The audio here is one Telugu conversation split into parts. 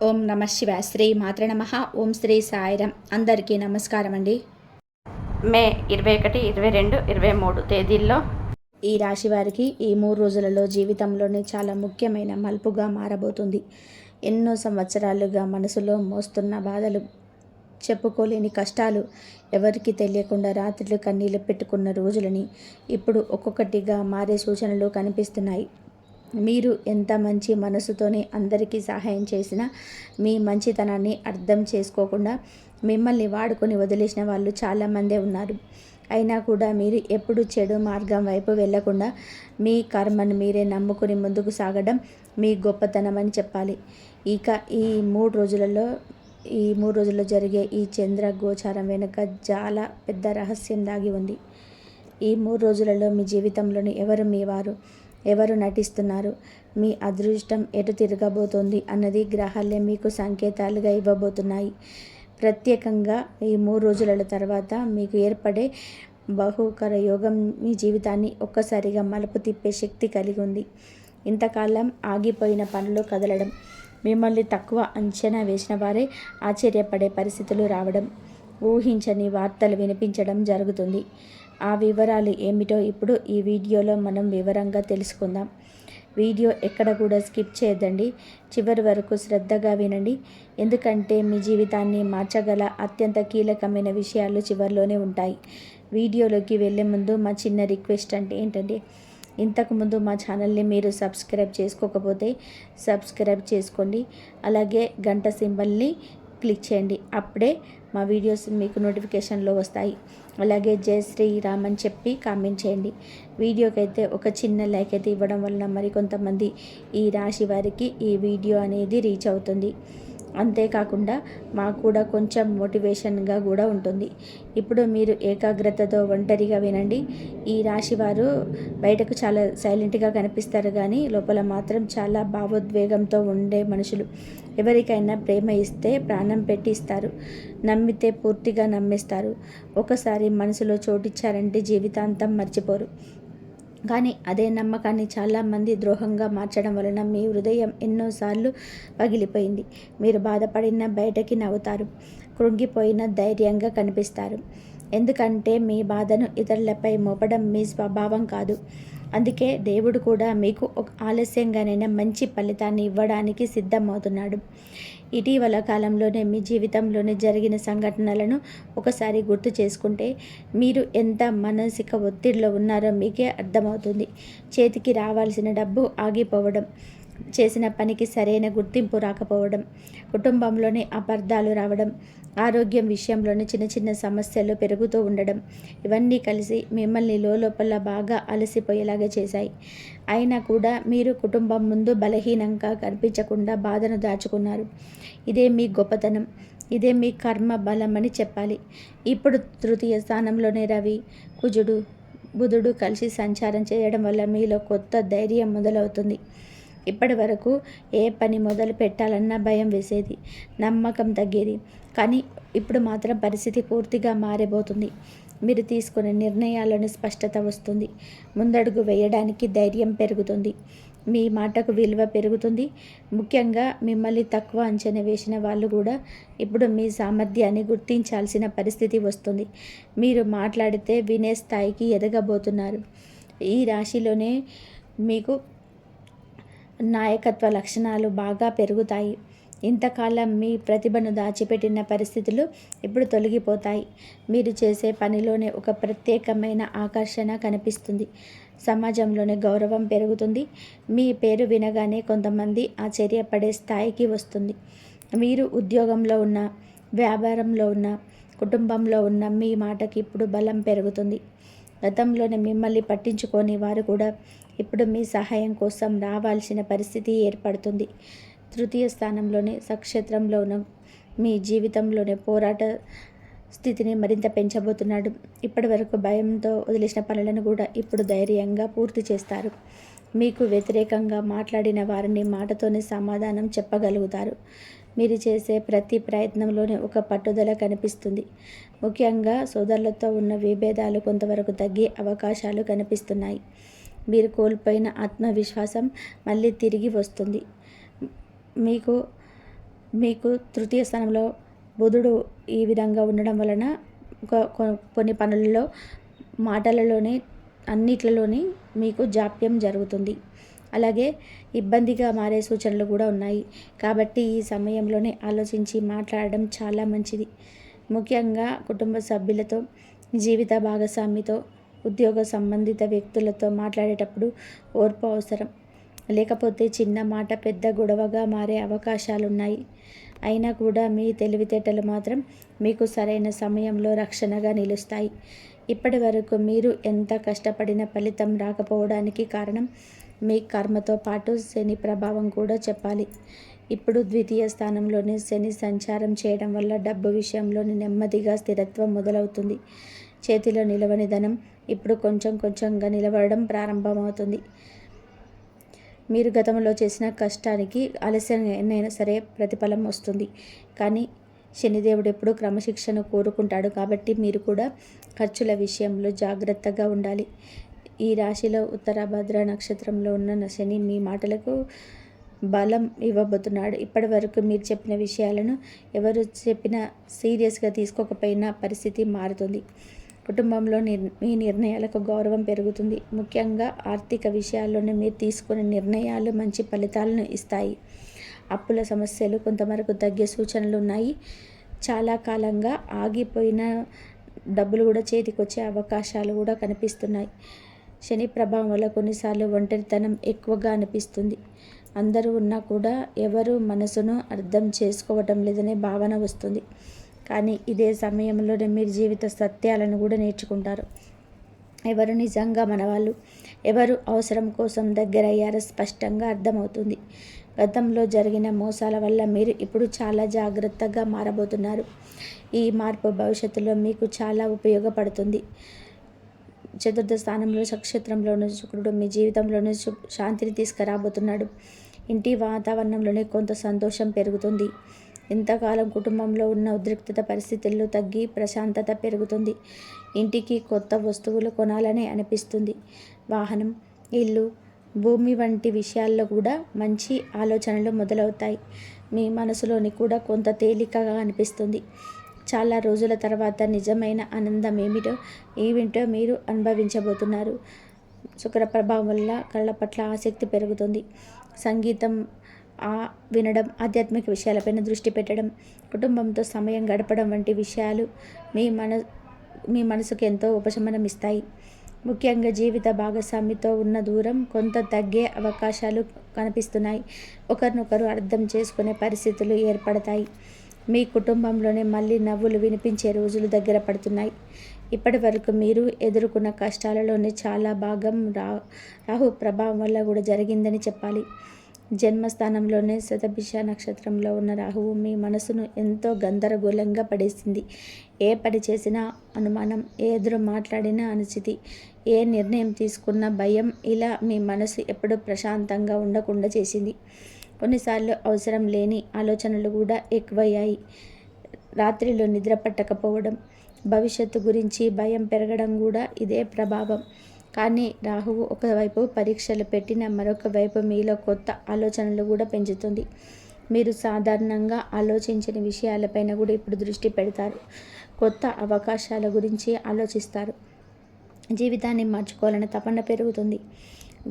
ఓం నమ శివ శ్రీ మాత్ర నమ. ఓం శ్రీ సాయిరం. అందరికీ నమస్కారం అండి. మే 21, 22, 23 తేదీల్లో ఈ రాశి వారికి ఈ 3 రోజులలో జీవితంలోనే చాలా ముఖ్యమైన మలుపుగా మారబోతుంది. ఎన్నో సంవత్సరాలుగా మనసులో మోస్తున్న బాధలు, చెప్పుకోలేని కష్టాలు, ఎవరికి తెలియకుండా రాత్రులు కన్నీళ్ళు పెట్టుకున్న రోజులని ఇప్పుడు ఒక్కొక్కటిగా మారే సూచనలు కనిపిస్తున్నాయి. మీరు ఎంత మంచి మనసుతోనే అందరికీ సహాయం చేసినా మీ మంచితనాన్ని అర్థం చేసుకోకుండా మిమ్మల్ని వాడుకొని వదిలేసిన వాళ్ళు చాలామందే ఉన్నారు. అయినా కూడా మీరు ఎప్పుడు చెడు మార్గం వైపు వెళ్లకుండా మీ కర్మను మీరే నమ్ముకుని ముందుకు సాగడం మీ గొప్పతనం అని చెప్పాలి. ఇక ఈ మూడు రోజుల్లో జరిగే ఈ చంద్ర గోచారం వెనుక చాలా పెద్ద రహస్యం దాగి ఉంది. ఈ 3 రోజులలో మీ జీవితంలోని ఎవరు మీ వారు, ఎవరు నటిస్తున్నారు, మీ అదృష్టం ఎటు తిరగబోతోంది అన్నది గ్రహాలే మీకు సంకేతాలుగా ఇవ్వబోతున్నాయి. ప్రత్యేకంగా ఈ 3 రోజుల తర్వాత మీకు ఏర్పడే బహుకర యోగం మీ జీవితాన్ని ఒక్కసారిగా మలుపు తిప్పే శక్తి కలిగి ఉంది. ఇంతకాలం ఆగిపోయిన పనులు కదలడం, మిమ్మల్ని తక్కువ అంచనా వేసిన వారే ఆశ్చర్యపడే పరిస్థితులు రావడం, ఊహించని వార్తలు వినిపించడం జరుగుతుంది. ఆ వివరాలు ఏమిటో ఇప్పుడు ఈ వీడియోలో మనం వివరంగా తెలుసుకుందాం. వీడియో ఎక్కడ కూడా స్కిప్ చేయొద్దండి, చివరి వరకు శ్రద్ధగా వినండి. ఎందుకంటే మీ జీవితాన్ని మార్చగల అత్యంత కీలకమైన విషయాలు చివరిలోనే ఉంటాయి. వీడియోలోకి వెళ్ళే ముందు మా చిన్న రిక్వెస్ట్ ఏంటంటే ఇంతకుముందు మా ఛానల్ని మీరు సబ్స్క్రైబ్ చేసుకోకపోతే సబ్స్క్రైబ్ చేసుకోండి. అలాగే గంట సింబల్ని క్లిక్ చేయండి. అప్పుడే మా వీడియోస్ మీకు నోటిఫికేషన్లో వస్తాయి. అలాగే జై శ్రీరామ్ అని చెప్పి కామెంట్ చేయండి. వీడియోకైతే ఒక చిన్న లైక్ అయితే ఇవ్వడం వలన మరికొంతమంది ఈ రాశి వారికి ఈ వీడియో అనేది రీచ్ అవుతుంది. అంతేకాకుండా మాకు కూడా కొంచెం మోటివేషన్గా కూడా ఉంటుంది. ఇప్పుడు మీరు ఏకాగ్రతతో ఒంటరిగా వినండి. ఈ రాశి వారు బయటకు చాలా సైలెంట్గా కనిపిస్తారు, కానీ లోపల మాత్రం చాలా భావోద్వేగంతో ఉండే మనుషులు. ఎవరికైనా ప్రేమ ఇస్తే ప్రాణం పెట్టి ఇస్తారు, నమ్మితే పూర్తిగా నమ్మేస్తారు. ఒకసారి మనసులో చోటిచ్చారంటే జీవితాంతం మర్చిపోరు. కానీ అదే నమ్మకాన్ని చాలామంది ద్రోహంగా మార్చడం వలన మీ హృదయం ఎన్నోసార్లు పగిలిపోయింది. మీరు బాధపడిన బయటకి నవ్వుతారు, కృంగిపోయిన ధైర్యంగా కనిపిస్తారు. ఎందుకంటే మీ బాధను ఇతరులపై మోపడం మీ స్వభావం కాదు. అందుకే దేవుడు కూడా మీకు ఒక ఆలస్యంగానైనా మంచి ఫలితాన్ని ఇవ్వడానికి సిద్ధమవుతున్నాడు. ఇటీవల కాలంలోనే మీ జీవితంలోనే జరిగిన సంఘటనలను ఒకసారి గుర్తు చేసుకుంటే మీరు ఎంత మానసిక ఒత్తిడిలో ఉన్నారో మీకే అర్థమవుతుంది. చేతికి రావాల్సిన డబ్బు ఆగిపోవడం, చేసిన పనికి సరైన గుర్తింపు రాకపోవడం, కుటుంబంలోనే అపార్థాలు రావడం, ఆరోగ్యం విషయంలోనే చిన్న చిన్న సమస్యలు పెరుగుతూ ఉండడం, ఇవన్నీ కలిసి మిమ్మల్ని లోపల బాగా అలసిపోయేలాగా చేశాయి. అయినా కూడా మీరు కుటుంబం ముందు బలహీనంగా కనిపించకుండా బాధను దాచుకున్నారు. ఇదే మీ గొప్పతనం, ఇదే మీ కర్మ బలం అని చెప్పాలి. ఇప్పుడు తృతీయ స్థానంలోనే రవి, కుజుడు, బుధుడు కలిసి సంచారం చేయడం వల్ల మీలో కొత్త ధైర్యం మొదలవుతుంది. ఇప్పటి వరకు ఏ పని మొదలు పెట్టాలన్నా భయం వేసేది, నమ్మకం తగ్గేది. కానీ ఇప్పుడు మాత్రం పరిస్థితి పూర్తిగా మారబోతుంది. మీరు తీసుకునే నిర్ణయాలను స్పష్టత వస్తుంది, ముందడుగు వేయడానికి ధైర్యం పెరుగుతుంది, మీ మాటకు విలువ పెరుగుతుంది. ముఖ్యంగా మిమ్మల్ని తక్కువ అంచనా వేసిన వాళ్ళు కూడా ఇప్పుడు మీ సామర్థ్యాన్ని గుర్తించాల్సిన పరిస్థితి వస్తుంది. మీరు మాట్లాడితే వినే స్థాయికి ఎదగబోతున్నారు. ఈ రాశిలోనే మీకు నాయకత్వ లక్షణాలు బాగా పెరుగుతాయి. ఇంతకాలం మీ ప్రతిభను దాచిపెట్టిన పరిస్థితులు ఇప్పుడు తొలగిపోతాయి. మీరు చేసే పనిలోనే ఒక ప్రత్యేకమైన ఆకర్షణ కనిపిస్తుంది. సమాజంలోనే గౌరవం పెరుగుతుంది. మీ పేరు వినగానే కొంతమంది ఆశ్చర్యపడే స్థాయికి వస్తుంది. మీరు ఉద్యోగంలో ఉన్న, వ్యాపారంలో ఉన్న, కుటుంబంలో ఉన్న మీ మాటకి ఇప్పుడు బలం పెరుగుతుంది. గతంలోనే మిమ్మల్ని పట్టించుకొని వారు కూడా ఇప్పుడు మీ సహాయం కోసం రావాల్సిన పరిస్థితి ఏర్పడుతుంది. తృతీయ స్థానంలోనే నక్షత్రంలో ఉన్న మీ జీవితంలోనే పోరాట స్థితిని మరింత పెంచబోతున్నాడు. ఇప్పటి వరకు భయంతో వదిలేసిన పనులను కూడా ఇప్పుడు ధైర్యంగా పూర్తి చేస్తారు. మీకు వ్యతిరేకంగా మాట్లాడిన వారిని మాటతోనే సమాధానం చెప్పగలుగుతారు. మీరు చేసే ప్రతి ప్రయత్నంలోనే ఒక పట్టుదల కనిపిస్తుంది. ముఖ్యంగా సోదరులతో ఉన్న విభేదాలు కొంతవరకు తగ్గే అవకాశాలు కనిపిస్తున్నాయి. మీరు కోల్పోయిన ఆత్మవిశ్వాసం మళ్ళీ తిరిగి వస్తుంది. మీకు మీకు తృతీయ స్థానంలో బుధుడు ఈ విధంగా ఉండడం వలన కొన్ని పనులలో, మాటలలోనే, అన్నిట్లలోని మీకు జాప్యం జరుగుతుంది. అలాగే ఇబ్బందిగా మారే సూచనలు కూడా ఉన్నాయి. కాబట్టి ఈ సమయంలోనే ఆలోచించి మాట్లాడడం చాలా మంచిది. ముఖ్యంగా కుటుంబ సభ్యులతో, జీవిత భాగస్వామితో, ఉద్యోగ సంబంధిత వ్యక్తులతో మాట్లాడేటప్పుడు ఓర్పు అవసరం. లేకపోతే చిన్న మాట పెద్ద గొడవగా మారే అవకాశాలున్నాయి. అయినా కూడా మీ తెలివితేటలు మాత్రం మీకు సరైన సమయంలో రక్షణగా నిలుస్తాయి. ఇప్పటి వరకు మీరు ఎంత కష్టపడిన ఫలితం రాకపోవడానికి కారణం మీ కర్మతో పాటు శని ప్రభావం కూడా చెప్పాలి. ఇప్పుడు ద్వితీయ స్థానంలోని శని సంచారం చేయడం వల్ల డబ్బు విషయంలోని నెమ్మదిగా స్థిరత్వం మొదలవుతుంది. చేతిలో నిలవని ధనం ఇప్పుడు కొంచెం కొంచెంగా నిలబడడం ప్రారంభమవుతుంది. మీరు గతంలో చేసిన కష్టానికి ఆలస్యంగానైనా సరే ప్రతిఫలం వస్తుంది. కానీ శనిదేవుడు ఎప్పుడు క్రమశిక్షణ కోరుకుంటాడు. కాబట్టి మీరు కూడా ఖర్చుల విషయంలో జాగ్రత్తగా ఉండాలి. ఈ రాశిలో ఉత్తరాభద్ర నక్షత్రంలో ఉన్న శని మీ మాటలకు బలం ఇవ్వబోతున్నాడు. ఇప్పటి వరకు మీరు చెప్పిన విషయాలను ఎవరు చెప్పినా సీరియస్గా తీసుకోకపోయినా పరిస్థితి మారుతుంది. కుటుంబంలో మీ నిర్ణయాలకు గౌరవం పెరుగుతుంది. ముఖ్యంగా ఆర్థిక విషయాల్లోనే మీరు తీసుకునే నిర్ణయాలు మంచి ఫలితాలను ఇస్తాయి. అప్పుల సమస్యలు కొంతవరకు తగ్గే సూచనలు ఉన్నాయి. చాలా కాలంగా ఆగిపోయిన డబ్బులు కూడా చేతికొచ్చే అవకాశాలు కూడా కనిపిస్తున్నాయి. శని ప్రభావం వల్ల కొన్నిసార్లు ఒంటరితనం ఎక్కువగా అనిపిస్తుంది. అందరూ ఉన్నా కూడా ఎవరు మనసును అర్థం చేసుకోవటం లేదనే భావన వస్తుంది. కానీ ఇదే సమయంలోనే మీరు జీవిత సత్యాలను కూడా నేర్చుకుంటారు. ఎవరు నిజంగా మనవాళ్ళు, ఎవరు అవసరం కోసం దగ్గరయ్యారో స్పష్టంగా అర్థమవుతుంది. గతంలో జరిగిన మోసాల వల్ల మీరు ఇప్పుడు చాలా జాగ్రత్తగా మారబోతున్నారు. ఈ మార్పు భవిష్యత్తులో మీకు చాలా ఉపయోగపడుతుంది. చతుర్థ స్థానంలో నక్షత్రంలోని శుక్రుడు మీ జీవితంలోని శాంతిని తీసుకురాబోతున్నాడు. ఇంటి వాతావరణంలోనే కొంత సంతోషం పెరుగుతుంది. ఇంతకాలం కుటుంబంలో ఉన్న ఉద్రిక్తత పరిస్థితుల్లో తగ్గి ప్రశాంతత పెరుగుతుంది. ఇంటికి కొత్త వస్తువులు కొనాలని అనిపిస్తుంది. వాహనం, ఇల్లు, భూమి వంటి విషయాల్లో కూడా మంచి ఆలోచనలు మొదలవుతాయి. మీ మనసులోని కూడా కొంత తేలికగా అనిపిస్తుంది. చాలా రోజుల తర్వాత నిజమైన ఆనందం ఏమిటో మీరు అనుభవించబోతున్నారు. శుక్ర ప్రభావం వల్ల కళ్ళ పట్ల ఆసక్తి పెరుగుతుంది. సంగీతం వినడం, ఆధ్యాత్మిక విషయాలపైన దృష్టి పెట్టడం, కుటుంబంతో సమయం గడపడం వంటి విషయాలు మీ మనసుకు ఎంతో ఉపశమనం ఇస్తాయి. ముఖ్యంగా జీవిత భాగస్వామితో ఉన్న దూరం కొంత తగ్గే అవకాశాలు కనిపిస్తున్నాయి. ఒకరినొకరు అర్థం చేసుకునే పరిస్థితులు ఏర్పడతాయి. మీ కుటుంబంలోనే మళ్ళీ నవ్వులు వినిపించే రోజులు దగ్గర పడుతున్నాయి. ఇప్పటి వరకు మీరు ఎదుర్కొన్న కష్టాలలోనే చాలా భాగం రాహు ప్రభావం వల్ల కూడా జరిగిందని చెప్పాలి. జన్మస్థానంలోనే శతభిష నక్షత్రంలో ఉన్న రాహువు మీ మనసును ఎంతో గందరగోళంగా పడేసింది. ఏ పని చేసినా అనుమానం, ఏ ఎదురు మాట్లాడినా అనుచితి, ఏ నిర్ణయం తీసుకున్నా భయం, ఇలా మీ మనసు ఎప్పుడూ ప్రశాంతంగా ఉండకుండా చేసింది. కొన్నిసార్లు అవసరం లేని ఆలోచనలు కూడా ఎక్కువయ్యాయి. రాత్రిలో నిద్ర పట్టకపోవడం, భవిష్యత్తు గురించి భయం పెరగడం కూడా ఇదే ప్రభావం. కానీ రాహువు ఒకవైపు పరీక్షలు పెట్టిన మరొక వైపు మీలో కొత్త ఆలోచనలు కూడా పెంచుతుంది. మీరు సాధారణంగా ఆలోచించిన విషయాలపైన కూడా ఇప్పుడు దృష్టి పెడతారు. కొత్త అవకాశాల గురించి ఆలోచిస్తారు. జీవితాన్ని మార్చుకోవాలనే తపన పెరుగుతుంది.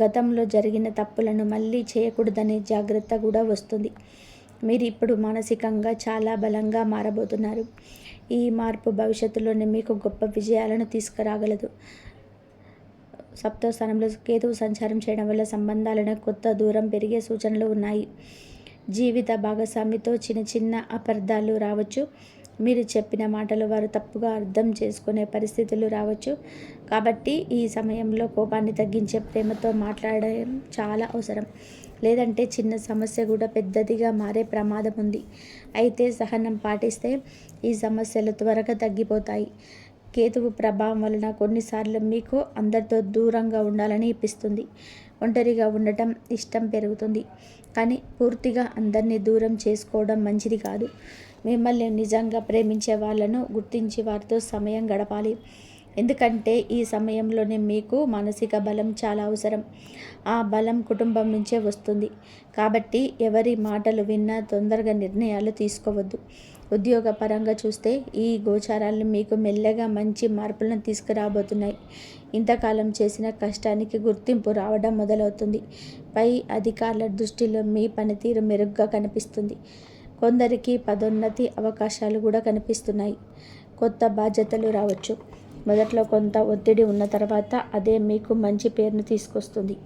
గతంలో జరిగిన తప్పులను మళ్ళీ చేయకూడదనే జాగ్రత్త కూడా వస్తుంది. మీరు ఇప్పుడు మానసికంగా చాలా బలంగా మారబోతున్నారు. ఈ మార్పు భవిష్యత్తులోనే మీకు గొప్ప విజయాలను తీసుకురాగలదు. సప్తమ స్థానంలో కేతువు సంచారం చేయడం వల్ల సంబంధాలను కొత్త దూరం పెరిగే సూచనలు ఉన్నాయి. జీవిత భాగస్వామితో చిన్న చిన్న అపార్థాలు రావచ్చు. మీరు చెప్పిన మాటలు వారు తప్పుగా అర్థం చేసుకునే పరిస్థితులు రావచ్చు. కాబట్టి ఈ సమయంలో కోపాన్ని తగ్గించే ప్రేమతో మాట్లాడడం చాలా అవసరం. లేదంటే చిన్న సమస్య కూడా పెద్దదిగా మారే ప్రమాదం ఉంది. అయితే సహనం పాటిస్తే ఈ సమస్యలు త్వరగా తగ్గిపోతాయి. కేతువు ప్రభావం వలన కొన్నిసార్లు మీకు అందరితో దూరంగా ఉండాలని అనిపిస్తుంది. ఒంటరిగా ఉండటం ఇష్టం పెరుగుతుంది. కానీ పూర్తిగా అందరినీ దూరం చేసుకోవడం మంచిది కాదు. మిమ్మల్ని నిజంగా ప్రేమించే వాళ్ళను గుర్తించి వారితో సమయం గడపాలి. ఎందుకంటే ఈ సమయంలోనే మీకు మానసిక బలం చాలా అవసరం. ఆ బలం కుటుంబం నుంచే వస్తుంది. కాబట్టి ఎవరి మాటలు విన్నా తొందరగా నిర్ణయాలు తీసుకోవద్దు. ఉద్యోగపరంగా చూస్తే ఈ గోచారాలు మీకు మెల్లగా మంచి మార్పులను తీసుకురాబోతున్నాయి. ఇంతకాలం చేసిన కష్టానికి గుర్తింపు రావడం మొదలవుతుంది. పై అధికారుల దృష్టిలో మీ పనితీరు మెరుగ్గా కనిపిస్తుంది. కొందరికి పదోన్నతి అవకాశాలు కూడా కనిపిస్తున్నాయి. కొత్త బాధ్యతలు రావచ్చు. మొదట్లో కొంత ఒత్తిడి ఉన్న తర్వాత అదే మీకు మంచి పేరును తీసుకొస్తుంది.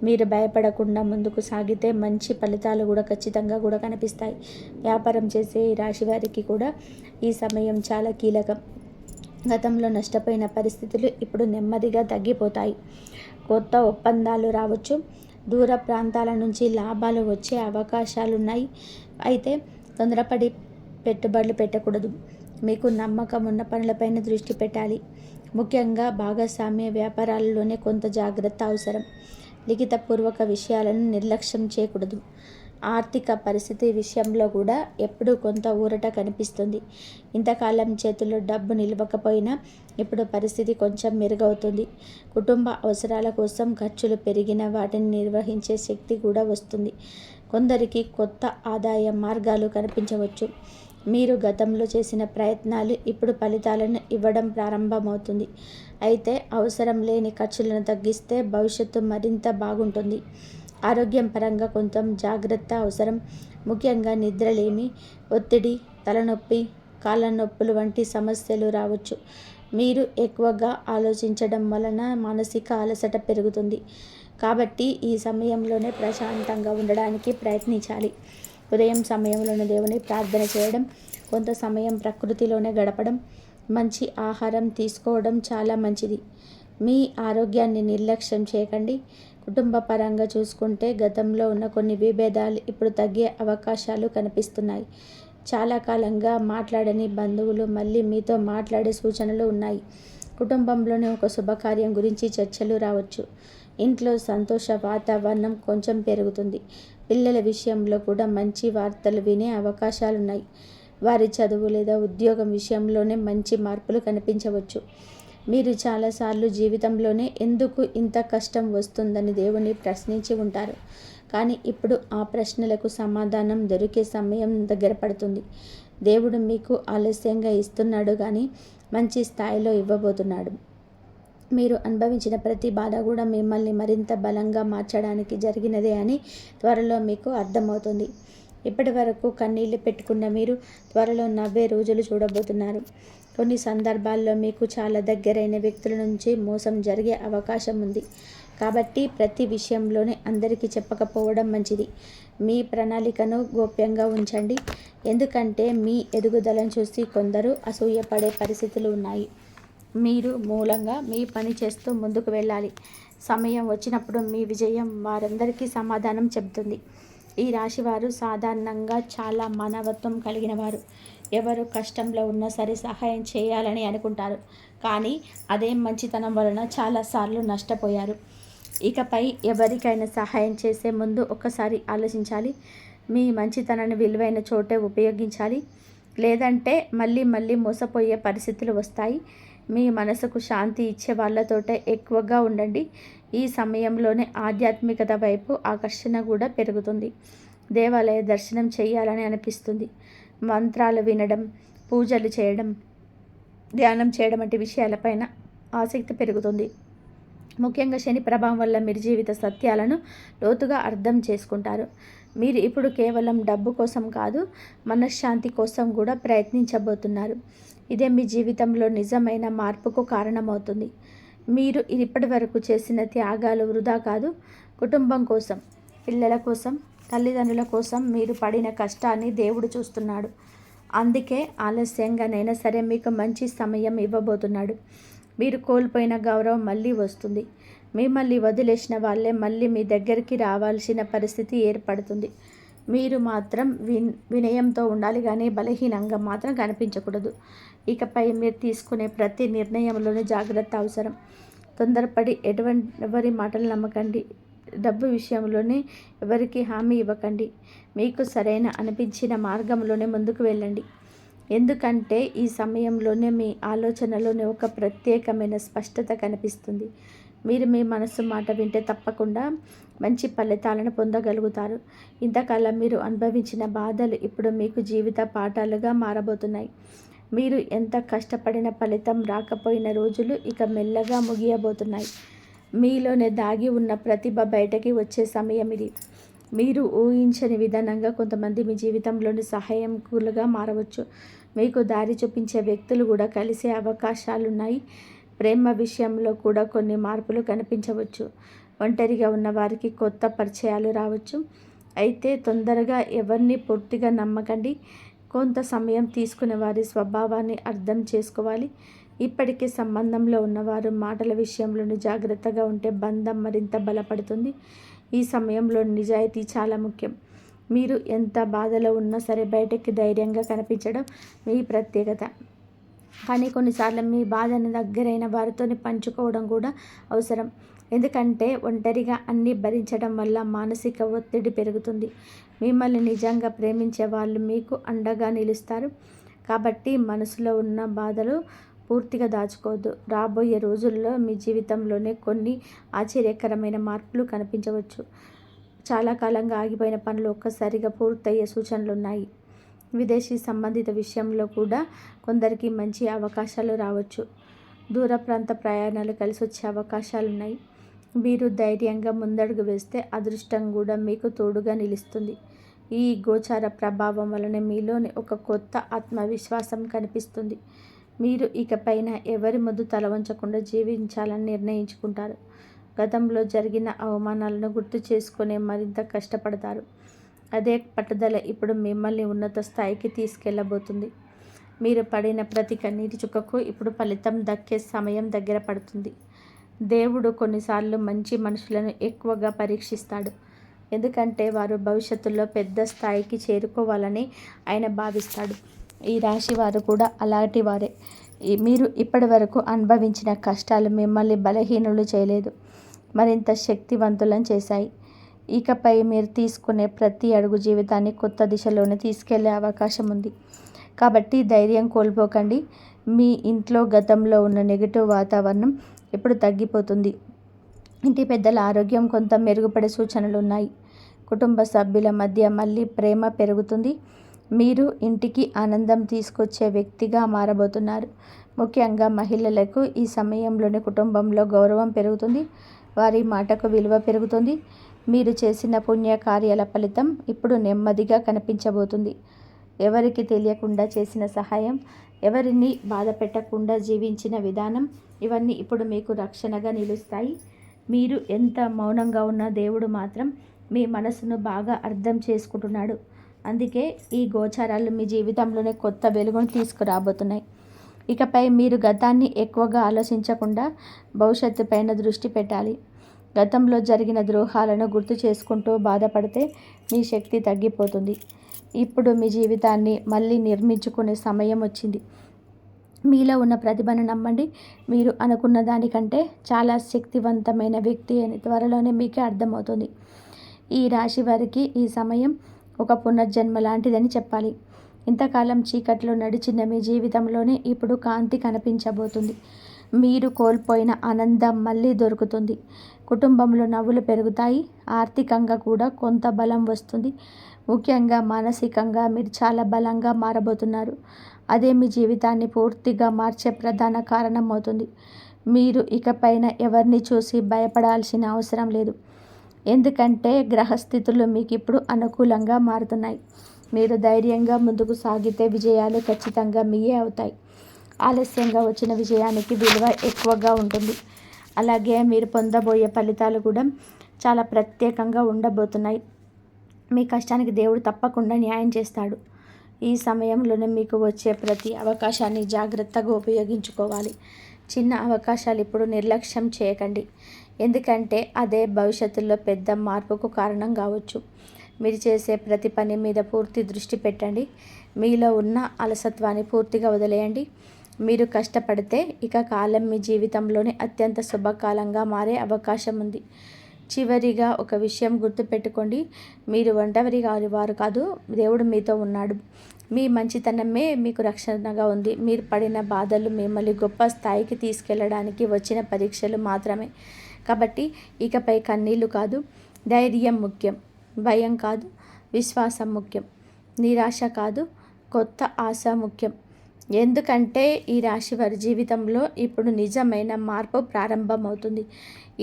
మీరు భయపడకుండా ముందుకు సాగితే మంచి ఫలితాలు కూడా ఖచ్చితంగా కూడా కనిపిస్తాయి. వ్యాపారం చేసే ఈ రాశి వారికి కూడా ఈ సమయం చాలా కీలకం. గతంలో నష్టపోయిన పరిస్థితులు ఇప్పుడు నెమ్మదిగా తగ్గిపోతాయి. కొత్త ఒప్పందాలు రావచ్చు. దూర ప్రాంతాల నుంచి లాభాలు వచ్చే అవకాశాలున్నాయి. అయితే తొందరపడి పెట్టుబడులు పెట్టకూడదు. మీకు నమ్మకం ఉన్న పనులపైన దృష్టి పెట్టాలి. ముఖ్యంగా భాగస్వామ్య వ్యాపారాలలోనే కొంత జాగ్రత్త అవసరం. లిఖితపూర్వక విషయాలను నిర్లక్ష్యం చేయకూడదు. ఆర్థిక పరిస్థితి విషయంలో కూడా ఎప్పుడూ కొంత ఊరట కనిపిస్తుంది. ఇంతకాలం చేతిలో డబ్బు నిలవకపోయినా ఇప్పుడు పరిస్థితి కొంచెం మెరుగవుతుంది. కుటుంబ అవసరాల కోసం ఖర్చులు పెరిగిన వాటిని నిర్వహించే శక్తి కూడా వస్తుంది. కొందరికి కొత్త ఆదాయ మార్గాలు కనిపించవచ్చు. మీరు గతంలో చేసిన ప్రయత్నాలు ఇప్పుడు ఫలితాలను ఇవ్వడం ప్రారంభమవుతుంది. అయితే అవసరం లేని ఖర్చులను తగ్గిస్తే భవిష్యత్తు మరింత బాగుంటుంది. ఆరోగ్యం పరంగా కొంత జాగ్రత్త అవసరం. ముఖ్యంగా నిద్రలేమి, ఒత్తిడి, తలనొప్పి, కాళ్ళ నొప్పులు వంటి సమస్యలు రావచ్చు. మీరు ఎక్కువగా ఆలోచించడం వలన మానసిక అలసట పెరుగుతుంది. కాబట్టి ఈ సమయంలోనే ప్రశాంతంగా ఉండడానికి ప్రయత్నించాలి. ఉదయం సమయంలోనే దేవుని ప్రార్థన చేయడం, కొంత సమయం ప్రకృతిలోనే గడపడం, మంచి ఆహారం తీసుకోవడం చాలా మంచిది. మీ ఆరోగ్యాన్ని నిర్లక్ష్యం చేయకండి. కుటుంబ పరంగా చూసుకుంటే గతంలో ఉన్న కొన్ని విభేదాలు ఇప్పుడు తగ్గే అవకాశాలు కనిపిస్తున్నాయి. చాలా కాలంగా మాట్లాడని బంధువులు మళ్ళీ మీతో మాట్లాడే సూచనలు ఉన్నాయి. కుటుంబంలోని ఒక శుభకార్యం గురించి చర్చలు రావచ్చు. ఇంట్లో సంతోష వాతావరణం కొంచెం పెరుగుతుంది. పిల్లల విషయంలో కూడా మంచి వార్తలు వినే అవకాశాలున్నాయి. వారి చదువు లేదా ఉద్యోగం విషయంలోనే మంచి మార్పులు కనిపించవచ్చు. మీరు చాలాసార్లు జీవితంలోనే ఎందుకు ఇంత కష్టం వస్తుందని దేవుని ప్రశ్నించి ఉంటారు. కానీ ఇప్పుడు ఆ ప్రశ్నలకు సమాధానం దొరికే సమయం దగ్గర పడుతుంది. దేవుడు మీకు ఆలస్యంగా ఇస్తున్నాడు కానీ మంచి స్థాయిలో ఇవ్వబోతున్నాడు. మీరు అనుభవించిన ప్రతి బాధ కూడా మిమ్మల్ని మరింత బలంగా మార్చడానికి జరిగినదే అని త్వరలో మీకు అర్థమవుతుంది. ఇప్పటి వరకు కన్నీళ్లు పెట్టుకున్న మీరు త్వరలో నవ్వే రోజులు చూడబోతున్నారు. కొన్ని సందర్భాల్లో మీకు చాలా దగ్గరైన వ్యక్తుల నుంచి మోసం జరిగే అవకాశం ఉంది. కాబట్టి ప్రతి విషయంలోనే అందరికీ చెప్పకపోవడం మంచిది. మీ ప్రణాళికను గోప్యంగా ఉంచండి. ఎందుకంటే మీ ఎదుగుదలను చూసి కొందరు అసూయపడే పరిస్థితులు ఉన్నాయి. మీరు మూలంగా మీ పని చేస్తూ ముందుకు వెళ్ళాలి. సమయం వచ్చినప్పుడు మీ విజయం వారందరికీ సమాధానం చెబుతుంది. ఈ రాశివారు సాధారణంగా చాలా మానవత్వం కలిగిన వారు. ఎవరు కష్టంలో ఉన్నా సరే సహాయం చేయాలని అనుకుంటారు. కానీ అదే మంచితనం వలన చాలాసార్లు నష్టపోయారు. ఇకపై ఎవరికైనా సహాయం చేసే ముందు ఒక్కసారి ఆలోచించాలి. మీ మంచితనాన్ని విలువైన చోటే ఉపయోగించాలి. లేదంటే మళ్ళీ మోసపోయే పరిస్థితులు వస్తాయి. మీ మనసుకు శాంతి ఇచ్చే వాళ్ళతోటే ఎక్కువగా ఉండండి. ఈ సమయంలోనే ఆధ్యాత్మికత వైపు ఆకర్షణ కూడా పెరుగుతుంది. దేవాలయ దర్శనం చేయాలని అనిపిస్తుంది. మంత్రాలు వినడం, పూజలు చేయడం, ధ్యానం చేయడం వంటి విషయాలపైన ఆసక్తి పెరుగుతుంది. ముఖ్యంగా శని ప్రభావం వల్ల మీరు జీవిత సత్యాలను లోతుగా అర్థం చేసుకుంటారు. మీరు ఇప్పుడు కేవలం డబ్బు కోసం కాదు, మనశ్శాంతి కోసం కూడా ప్రయత్నించబోతున్నారు. ఇదే మీ జీవితంలో నిజమైన మార్పుకు కారణమవుతుంది. మీరు ఇప్పటి వరకు చేసిన త్యాగాలు వృధా కాదు. కుటుంబం కోసం, పిల్లల కోసం, తల్లిదండ్రుల కోసం మీరు పడిన కష్టాన్ని దేవుడు చూస్తున్నాడు. అందుకే ఆలస్యంగానైనా సరే మీకు మంచి సమయం ఇవ్వబోతున్నాడు. మీరు కోల్పోయిన గౌరవం మళ్ళీ వస్తుంది. మిమ్మల్ని వదిలేసిన వాళ్ళే మళ్ళీ మీ దగ్గరికి రావాల్సిన పరిస్థితి ఏర్పడుతుంది. మీరు మాత్రం వినయంతో ఉండాలి కానీ బలహీనంగా మాత్రం కనిపించకూడదు. ఇకపై మీరు తీసుకునే ప్రతి నిర్ణయంలోనూ జాగ్రత్త అవసరం. తొందరపడి ఎవరి మాటలు నమ్మకండి. డబ్బు విషయంలోనే ఎవరికి హామీ ఇవ్వకండి. మీకు సరైన అనిపించిన మార్గంలోనే ముందుకు వెళ్ళండి. ఎందుకంటే ఈ సమయంలోనే మీ ఆలోచనలోనే ఒక ప్రత్యేకమైన స్పష్టత కనిపిస్తుంది. మీరు మీ మనస్సు మాట వింటే తప్పకుండా మంచి ఫలితాలను పొందగలుగుతారు. ఇంతకాలం మీరు అనుభవించిన బాధలు ఇప్పుడు మీకు జీవిత పాఠాలుగా మారబోతున్నాయి. మీరు ఎంత కష్టపడిన ఫలితం రాకపోయిన రోజులు ఇక మెల్లగా ముగియబోతున్నాయి. మీలోనే దాగి ఉన్న ప్రతిభ బయటకి వచ్చే సమయం ఇది. మీరు ఊహించని విధానంగా కొంతమంది మీ జీవితంలోని సహాయకులుగా మారవచ్చు. మీకు దారి చూపించే వ్యక్తులు కూడా కలిసే అవకాశాలున్నాయి. ప్రేమ విషయంలో కూడా కొన్ని మార్పులు కనిపించవచ్చు. ఒంటరిగా ఉన్న వారికి కొత్త పరిచయాలు రావచ్చు. అయితే తొందరగా ఎవరిని పూర్తిగా నమ్మకండి. కొంత సమయం తీసుకునే వారి స్వభావాన్ని అర్థం చేసుకోవాలి. ఇప్పటికే సంబంధంలో ఉన్నవారు మాటల విషయంలోని జాగ్రత్తగా ఉంటే బంధం మరింత బలపడుతుంది. ఈ సమయంలో నిజాయితీ చాలా ముఖ్యం. మీరు ఎంత బాధలో ఉన్నా సరే బయటకి ధైర్యంగా కనిపించడం మీ ప్రత్యేకత. కానీ కొన్నిసార్లు మీ బాధను దగ్గరైన వారితోని పంచుకోవడం కూడా అవసరం. ఎందుకంటే ఒంటరిగా అన్నీ భరించడం వల్ల మానసిక ఒత్తిడి పెరుగుతుంది. మిమ్మల్ని నిజంగా ప్రేమించే వాళ్ళు మీకు అండగా నిలుస్తారు. కాబట్టి మనసులో ఉన్న బాధలు పూర్తిగా దాచుకోవద్దు. రాబోయే రోజుల్లో మీ జీవితంలోనే కొన్ని ఆశ్చర్యకరమైన మార్పులు కనిపించవచ్చు. చాలా కాలంగా ఆగిపోయిన పనులు ఒక్కసారిగా పూర్తయ్యే సూచనలున్నాయి. విదేశీ సంబంధిత విషయంలో కూడా కొందరికి మంచి అవకాశాలు రావచ్చు. దూర ప్రాంత ప్రయాణాలు కలిసి వచ్చే అవకాశాలున్నాయి. మీరు ధైర్యంగా ముందడుగు వేస్తే అదృష్టం కూడా మీకు తోడుగా నిలుస్తుంది. ఈ గోచార ప్రభావం వలన మీలోని ఒక కొత్త ఆత్మవిశ్వాసం కనిపిస్తుంది. మీరు ఇకపైన ఎవరి ముందు తల వంచకుండా జీవించాలని నిర్ణయించుకుంటారు. గతంలో జరిగిన అవమానాలను గుర్తు చేసుకునే మరింత కష్టపడతారు. అదే పట్టుదల ఇప్పుడు మిమ్మల్ని ఉన్నత స్థాయికి తీసుకెళ్ళబోతుంది. మీరు పడిన ప్రతి కన్నీటి చుక్కకు ఇప్పుడు ఫలితం దక్కే సమయం దగ్గర పడుతుంది. దేవుడు కొన్నిసార్లు మంచి మనుషులను ఎక్కువగా పరీక్షిస్తాడు. ఎందుకంటే వారు భవిష్యత్తులో పెద్ద స్థాయికి చేరుకోవాలని ఆయన భావిస్తాడు. ఈ రాశి వారు కూడా అలాంటి వారే. మీరు ఇప్పటి వరకు అనుభవించిన కష్టాలు మిమ్మల్ని బలహీనులు చేయలేదు, మరింత శక్తివంతులను చేశాయి. ఇకపై మీరు తీసుకునే ప్రతి అడుగు జీవితాన్ని కొత్త దిశలోనే తీసుకెళ్లే అవకాశం ఉంది. కాబట్టి ధైర్యం కోల్పోకండి. మీ ఇంట్లో గతంలో ఉన్న నెగిటివ్ వాతావరణం ఇప్పుడు తగ్గిపోతుంది. ఇంటి పెద్దల ఆరోగ్యం కొంత మెరుగుపడే సూచనలు ఉన్నాయి. కుటుంబ సభ్యుల మధ్య మళ్ళీ ప్రేమ పెరుగుతుంది. మీరు ఇంటికి ఆనందం తీసుకొచ్చే వ్యక్తిగా మారబోతున్నారు. ముఖ్యంగా మహిళలకు ఈ సమయంలోనే కుటుంబంలో గౌరవం పెరుగుతుంది. వారి మాటకు విలువ పెరుగుతుంది. మీరు చేసిన పుణ్యకార్యాల ఫలితం ఇప్పుడు నెమ్మదిగా కనిపించబోతుంది. ఎవరికి తెలియకుండా చేసిన సహాయం, ఎవరిని బాధ పెట్టకుండా జీవించిన విధానం, ఇవన్నీ ఇప్పుడు మీకు రక్షణగా నిలుస్తాయి. మీరు ఎంత మౌనంగా ఉన్నా దేవుడు మాత్రం మీ మనసును బాగా అర్థం చేసుకుంటున్నాడు. అందుకే ఈ గోచారాలు మీ జీవితంలోనే కొత్త వెలుగును తీసుకురాబోతున్నాయి. ఇకపై మీరు గతాన్ని ఎక్కువగా ఆలోచించకుండా భవిష్యత్తు పైన దృష్టి పెట్టాలి. గతంలో జరిగిన ద్రోహాలను గుర్తు చేసుకుంటూ బాధపడితే మీ శక్తి తగ్గిపోతుంది. ఇప్పుడు మీ జీవితాన్ని మళ్ళీ నిర్మించుకునే సమయం వచ్చింది. మీలో ఉన్న ప్రతిభను నమ్మండి. మీరు అనుకున్న దానికంటే చాలా శక్తివంతమైన వ్యక్తి అని త్వరలోనే మీకే అర్థమవుతుంది. ఈ రాశి వారికి ఈ సమయం ఒక పునర్జన్మ లాంటిదని చెప్పాలి. ఇంతకాలం చీకట్లో నడిచిన మీ జీవితంలోనే ఇప్పుడు కాంతి కనిపించబోతుంది. మీరు కోల్పోయిన ఆనందం మళ్ళీ దొరుకుతుంది. కుటుంబంలో నవ్వులు పెరుగుతాయి. ఆర్థికంగా కూడా కొంత బలం వస్తుంది. ముఖ్యంగా మానసికంగా మీరు చాలా బలంగా మారబోతున్నారు. అదే మీ జీవితాన్ని పూర్తిగా మార్చే ప్రధాన కారణం అవుతుంది. మీరు ఇకపైన ఎవరిని చూసి భయపడాల్సిన అవసరం లేదు. ఎందుకంటే గ్రహస్థితులు మీకు ఇప్పుడు అనుకూలంగా మారుతున్నాయి. మీరు ధైర్యంగా ముందుకు సాగితే విజయాలు ఖచ్చితంగా మీయే అవుతాయి. ఆలస్యంగా వచ్చిన విజయానికి విలువ ఎక్కువగా ఉంటుంది. అలాగే మీరు పొందబోయే ఫలితాలు కూడా చాలా ప్రత్యేకంగా ఉండబోతున్నాయి. మీ కష్టానికి దేవుడు తప్పకుండా న్యాయం చేస్తాడు. ఈ సమయంలోనే మీకు వచ్చే ప్రతి అవకాశాన్ని జాగ్రత్తగా ఉపయోగించుకోవాలి. చిన్న అవకాశాలు ఇప్పుడు నిర్లక్ష్యం చేయకండి. ఎందుకంటే అదే భవిష్యత్తులో పెద్ద మార్పుకు కారణం కావచ్చు. మీరు చేసే ప్రతి పని మీద పూర్తి దృష్టి పెట్టండి. మీలో ఉన్న అలసత్వాన్ని పూర్తిగా వదిలేయండి. మీరు కష్టపడితే ఇక కాలం మీ జీవితంలోనే అత్యంత శుభకాలంగా మారే అవకాశం ఉంది. చివరిగా ఒక విషయం గుర్తుపెట్టుకోండి. మీరు ఒంటరి వారు కాదు, దేవుడు మీతో ఉన్నాడు. మీ మంచితనమే మీకు రక్షణగా ఉంది. మీరు పడిన బాధలు మిమ్మల్ని గొప్ప స్థాయికి తీసుకెళ్ళడానికి వచ్చిన పరీక్షలు మాత్రమే. కాబట్టి ఇకపై కన్నీళ్లు కాదు, ధైర్యం ముఖ్యం. భయం కాదు, విశ్వాసం ముఖ్యం. నిరాశ కాదు, కొత్త ఆశ ముఖ్యం. ఎందుకంటే ఈ రాశి వారి జీవితంలో ఇప్పుడు నిజమైన మార్పు ప్రారంభమవుతుంది.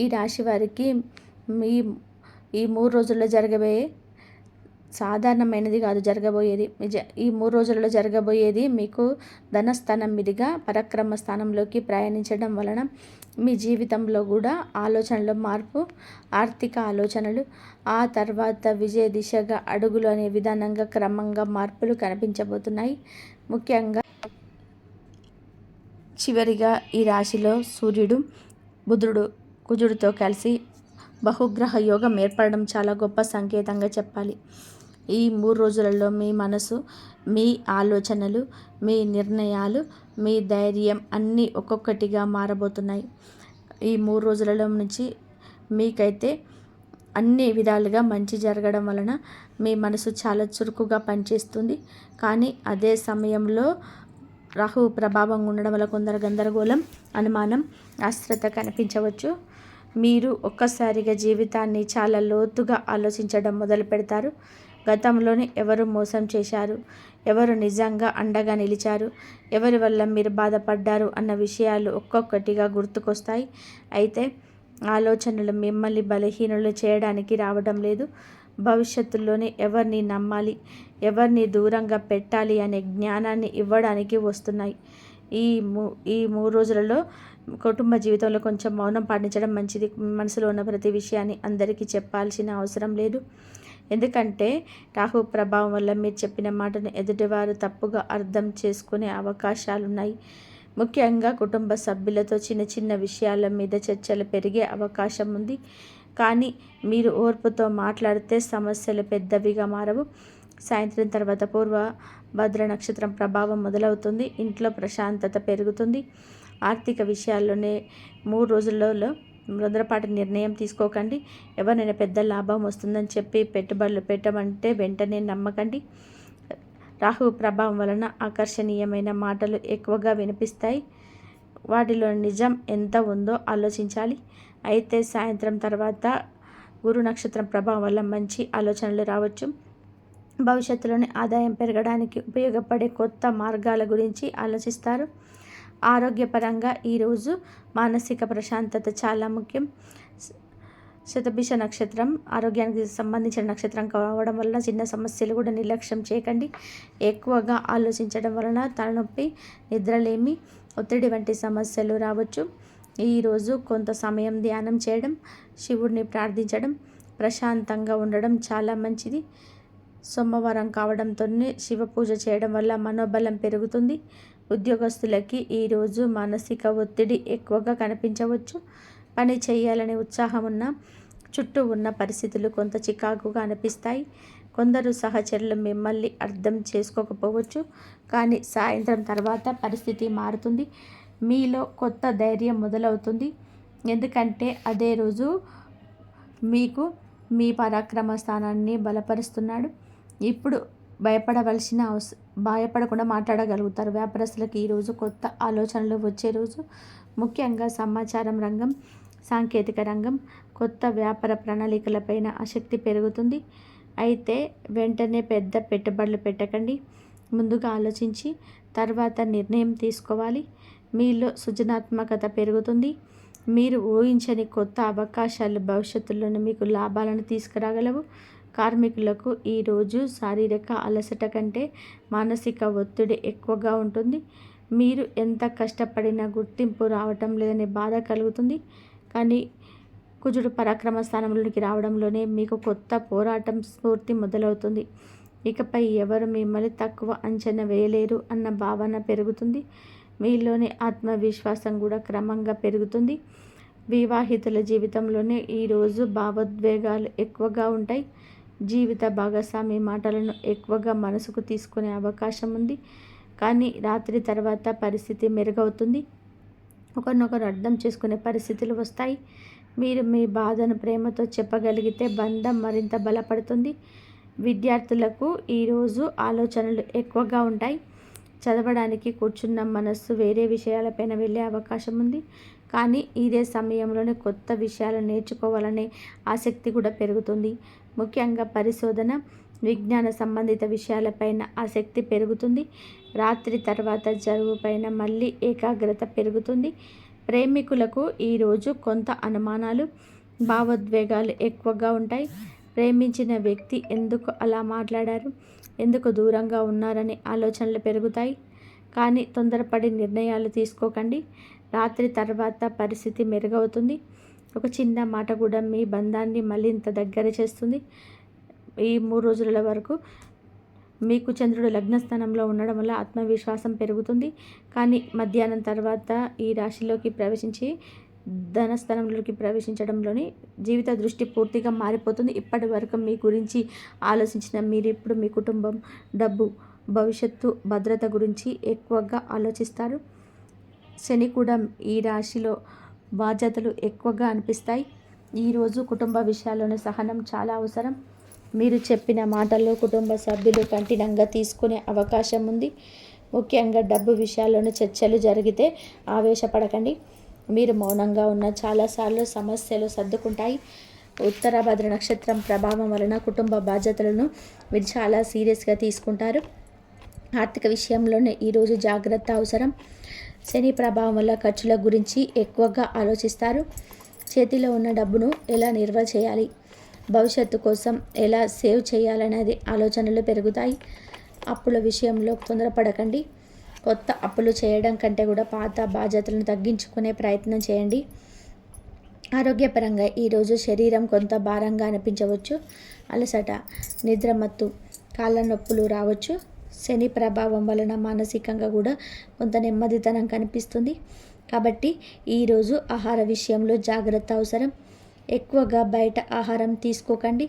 ఈ రాశి వారికి మీ ఈ 3 రోజుల్లో జరగబోయే సాధారణమైనది కాదు జరగబోయేది. ఈ 3 రోజులలో జరగబోయేది మీకు ధనస్థానం మీదుగా పరాక్రమ స్థానంలోకి ప్రయాణించడం వలన మీ జీవితంలో కూడా ఆలోచనలో మార్పు, ఆర్థిక ఆలోచనలు, ఆ తర్వాత విజయ దిశగా అడుగులు అనే విధానంగా క్రమంగా మార్పులు కనిపించబోతున్నాయి. ముఖ్యంగా చివరిగా ఈ రాశిలో సూర్యుడు, బుధుడు, కుజుడితో కలిసి బహుగ్రహ యోగం ఏర్పడడం చాలా గొప్ప సంకేతంగా చెప్పాలి. ఈ 3 రోజులలో మీ మనసు, మీ ఆలోచనలు, మీ నిర్ణయాలు, మీ ధైర్యం అన్నీ ఒక్కొక్కటిగా మారబోతున్నాయి. ఈ 3 రోజులలో నుంచి మీకైతే అన్ని విధాలుగా మంచి జరగడం వలన మీ మనసు చాలా చురుకుగా పనిచేస్తుంది. కానీ అదే సమయంలో రాహు ప్రభావం ఉండడం వల్ల కొందరు గందరగోళం, అనుమానం, అశ్రద్ధ కనిపించవచ్చు. మీరు ఒక్కసారిగా జీవితాన్ని చాలా లోతుగా ఆలోచించడం మొదలు పెడతారు. గతంలోనే ఎవరు మోసం చేశారు, ఎవరు నిజంగా అండగా నిలిచారు, ఎవరి వల్ల మీరు బాధపడ్డారు అన్న విషయాలు ఒక్కొక్కటిగా గుర్తుకొస్తాయి. అయితే ఆలోచనలు మిమ్మల్ని బలహీనులు చేయడానికి రావడం లేదు. భవిష్యత్తులోనే ఎవరిని నమ్మాలి, ఎవరిని దూరంగా పెట్టాలి అనే జ్ఞానాన్ని ఇవ్వడానికి వస్తున్నాయి. ఈ 3 రోజులలో కుటుంబ జీవితంలో కొంచెం మౌనం పాటించడం మంచిది. మనసులో ఉన్న ప్రతి విషయాన్ని అందరికీ చెప్పాల్సిన అవసరం లేదు. ఎందుకంటే రాహు ప్రభావం వల్ల మీరు చెప్పిన మాటను ఎదుటివారు తప్పుగా అర్థం చేసుకునే అవకాశాలున్నాయి. ముఖ్యంగా కుటుంబ సభ్యులతో చిన్న చిన్న విషయాల మీద చర్చలు పెరిగే అవకాశం ఉంది. కానీ మీరు ఓర్పుతో మాట్లాడితే సమస్యలు పెద్దవిగా మారవు. సాయంత్రం తర్వాత పూర్వ భద్ర నక్షత్రం ప్రభావం మొదలవుతుంది. ఇంట్లో ప్రశాంతత పెరుగుతుంది. ఆర్థిక విషయాల్లోనే 3 రోజులలో తొందరపాటు నిర్ణయం తీసుకోకండి. ఎవరైనా పెద్ద లాభం వస్తుందని చెప్పి పెట్టుబడులు పెట్టమంటే వెంటనే నమ్మకండి. రాహు ప్రభావం వలన ఆకర్షణీయమైన మాటలు ఎక్కువగా వినిపిస్తాయి. వాటిలో నిజం ఎంత ఉందో ఆలోచించాలి. అయితే సాయంత్రం తర్వాత గురు నక్షత్రం ప్రభావం వల్ల మంచి ఆలోచనలు రావచ్చు. భవిష్యత్తులోని ఆదాయం పెరగడానికి ఉపయోగపడే కొత్త మార్గాల గురించి ఆలోచిస్తారు. ఆరోగ్యపరంగా ఈరోజు మానసిక ప్రశాంతత చాలా ముఖ్యం. శతభిష నక్షత్రం ఆరోగ్యానికి సంబంధించిన నక్షత్రం కావడం వలన చిన్న సమస్యలు కూడా నిర్లక్ష్యం చేయకండి. ఎక్కువగా ఆలోచించడం వలన తలనొప్పి, నిద్రలేమి, ఒత్తిడి వంటి సమస్యలు రావచ్చు. ఈరోజు కొంత సమయం ధ్యానం చేయడం, శివుడిని ప్రార్థించడం, ప్రశాంతంగా ఉండడం చాలా మంచిది. సోమవారం కావడంతోనే శివ పూజ చేయడం వల్ల మనోబలం పెరుగుతుంది. ఉద్యోగస్తులకి ఈరోజు మానసిక ఒత్తిడి ఎక్కువగా కనిపించవచ్చు. పని చేయాలనే ఉత్సాహం ఉన్న చుట్టూ ఉన్న పరిస్థితులు కొంత చికాకుగా అనిపిస్తాయి. కొందరు సహచరులు మిమ్మల్ని అర్థం చేసుకోకపోవచ్చు. కానీ సాయంత్రం తర్వాత పరిస్థితి మారుతుంది. మీలో కొత్త ధైర్యం మొదలవుతుంది. ఎందుకంటే అదే రోజు మీకు మీ పరాక్రమ స్థానాన్ని బలపరుస్తున్నాడు. ఇప్పుడు భయపడకుండా మాట్లాడగలుగుతారు. వ్యాపారస్తులకు ఈరోజు కొత్త ఆలోచనలు వచ్చే రోజు. ముఖ్యంగా సమాచారం రంగం, సాంకేతిక రంగం, కొత్త వ్యాపార ప్రణాళికలపైన ఆసక్తి పెరుగుతుంది. అయితే వెంటనే పెద్ద పెట్టుబడులు పెట్టకండి. ముందుగా ఆలోచించి తర్వాత నిర్ణయం తీసుకోవాలి. మీలో సృజనాత్మకత పెరుగుతుంది. మీరు ఊహించని కొత్త అవకాశాలు భవిష్యత్తులోనే మీకు లాభాలను తీసుకురాగలవు. కార్మికులకు ఈరోజు శారీరక అలసట కంటే మానసిక ఒత్తిడి ఎక్కువగా ఉంటుంది. మీరు ఎంత కష్టపడినా గుర్తింపు రావటం లేదనే బాధ కలుగుతుంది. కానీ కుజుడు పరాక్రమ స్థానంలోనికి రావడంలోనే మీకు కొత్త పోరాటం స్ఫూర్తి మొదలవుతుంది. ఇకపై ఎవరు మిమ్మల్ని తక్కువ అంచనా వేయలేరు అన్న భావన పెరుగుతుంది. మీలోని ఆత్మవిశ్వాసం కూడా క్రమంగా పెరుగుతుంది. వివాహితుల జీవితంలోనే ఈరోజు భావోద్వేగాలు ఎక్కువగా ఉంటాయి. జీవిత భాగస్వామి మాటలను ఎక్కువగా మనసుకు తీసుకునే అవకాశం ఉంది. కానీ రాత్రి తర్వాత పరిస్థితి మెరుగవుతుంది. ఒకరినొకరు అర్థం చేసుకునే పరిస్థితులు వస్తాయి. మీరు మీ బాధను ప్రేమతో చెప్పగలిగితే బంధం మరింత బలపడుతుంది. విద్యార్థులకు ఈరోజు ఆలోచనలు ఎక్కువగా ఉంటాయి. చదవడానికి కూర్చున్న మనస్సు వేరే విషయాలపైన వెళ్ళే అవకాశం ఉంది. కానీ ఇదే సమయంలోనే కొత్త విషయాలు నేర్చుకోవాలనే ఆసక్తి కూడా పెరుగుతుంది. ముఖ్యంగా పరిశోధన, విజ్ఞాన సంబంధిత విషయాలపైన ఆసక్తి పెరుగుతుంది. రాత్రి తర్వాత చదువుపైన మళ్ళీ ఏకాగ్రత పెరుగుతుంది. ప్రేమికులకు ఈరోజు కొంత అనుమానాలు, భావోద్వేగాలు ఎక్కువగా ఉంటాయి. ప్రేమించిన వ్యక్తి ఎందుకు అలా మాట్లాడారు, ఎందుకు దూరంగా ఉన్నారనే ఆలోచనలు పెరుగుతాయి. కానీ తొందరపడి నిర్ణయాలు తీసుకోకండి. రాత్రి తర్వాత పరిస్థితి మెరుగవుతుంది. ఒక చిన్న మాట కూడా మీ బంధాన్ని మరింత దగ్గర చేస్తుంది. ఈ 3 రోజుల వరకు మీకు చంద్రుడు లగ్నస్థానంలో ఉండడం వల్ల ఆత్మవిశ్వాసం పెరుగుతుంది. కానీ మధ్యాహ్నం తర్వాత ఈ రాశిలోకి ప్రవేశించి ధనస్థానంలోకి ప్రవేశించడంలోని జీవిత దృష్టి పూర్తిగా మారిపోతుంది. ఇప్పటి వరకు మీ గురించి ఆలోచించిన మీరు ఇప్పుడు మీ కుటుంబం, డబ్బు, భవిష్యత్తు, భద్రత గురించి ఎక్కువగా ఆలోచిస్తారు. శని కూడా ఈ రాశిలో బాధ్యతలు ఎక్కువగా అనిపిస్తాయి. ఈరోజు కుటుంబ విషయాల్లోని సహనం చాలా అవసరం. మీరు చెప్పిన మాటల్లో కుటుంబ సభ్యులు కఠినంగా తీసుకునే అవకాశం ఉంది. ముఖ్యంగా డబ్బు విషయాల్లోని చర్చలు జరిగితే ఆవేశపడకండి. మీరు మౌనంగా ఉన్న చాలాసార్లు సమస్యలు సర్దుకుంటాయి. ఉత్తరాభద్ర నక్షత్రం ప్రభావం వలన కుటుంబ బాధ్యతలను మీరు చాలా సీరియస్గా తీసుకుంటారు. ఆర్థిక విషయంలోనే ఈరోజు జాగ్రత్త అవసరం. శని ప్రభావం వల్ల ఖర్చుల గురించి ఎక్కువగా ఆలోచిస్తారు. చేతిలో ఉన్న డబ్బును ఎలా నిల్వ చేయాలి, భవిష్యత్తు కోసం ఎలా సేవ్ చేయాలనేది ఆలోచనలు పెరుగుతాయి. అప్పుల విషయంలో తొందరపడకండి. కొత్త అప్పులు చేయడం కంటే కూడా పాత బాధ్యతలను తగ్గించుకునే ప్రయత్నం చేయండి. ఆరోగ్యపరంగా ఈరోజు శరీరం కొంత భారంగా అనిపించవచ్చు. అలసట, నిద్రమత్తు, కాళ్ళ నొప్పులు రావచ్చు. శని ప్రభావం వలన మానసికంగా కూడా కొంత నెమ్మదితనం కనిపిస్తుంది. కాబట్టి ఈరోజు ఆహార విషయంలో జాగ్రత్త అవసరం. ఎక్కువగా బయట ఆహారం తీసుకోకండి.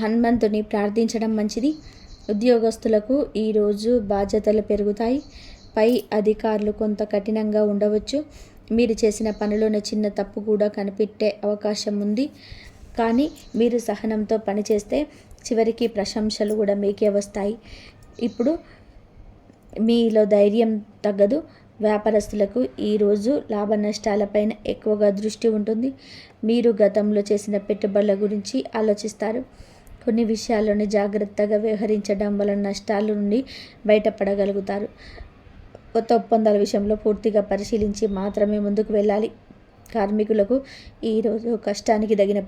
హనుమంతుని ప్రార్థించడం మంచిది. ఉద్యోగస్తులకు ఈరోజు బాధ్యతలు పెరుగుతాయి. పై అధికారులు కొంత కఠినంగా ఉండవచ్చు. మీరు చేసిన పనిలోనే చిన్న తప్పు కూడా కనిపెట్టే అవకాశం ఉంది. కానీ మీరు సహనంతో పనిచేస్తే చివరికి ప్రశంసలు కూడా మీకే వస్తాయి. ఇప్పుడు మీలో ధైర్యం తగ్గదు. వ్యాపారస్తులకు ఈరోజు లాభ నష్టాలపైన ఎక్కువగా దృష్టి ఉంటుంది. మీరు గతంలో చేసిన పెట్టుబడుల గురించి ఆలోచిస్తారు. కొన్ని విషయాల్లోని జాగ్రత్తగా వ్యవహరించడం వలన నష్టాల నుండి బయటపడగలుగుతారు. కొత్త ఒప్పందాల విషయంలో పూర్తిగా పరిశీలించి మాత్రమే ముందుకు వెళ్ళాలి. కార్మికులకు ఈరోజు కష్టానికి తగిన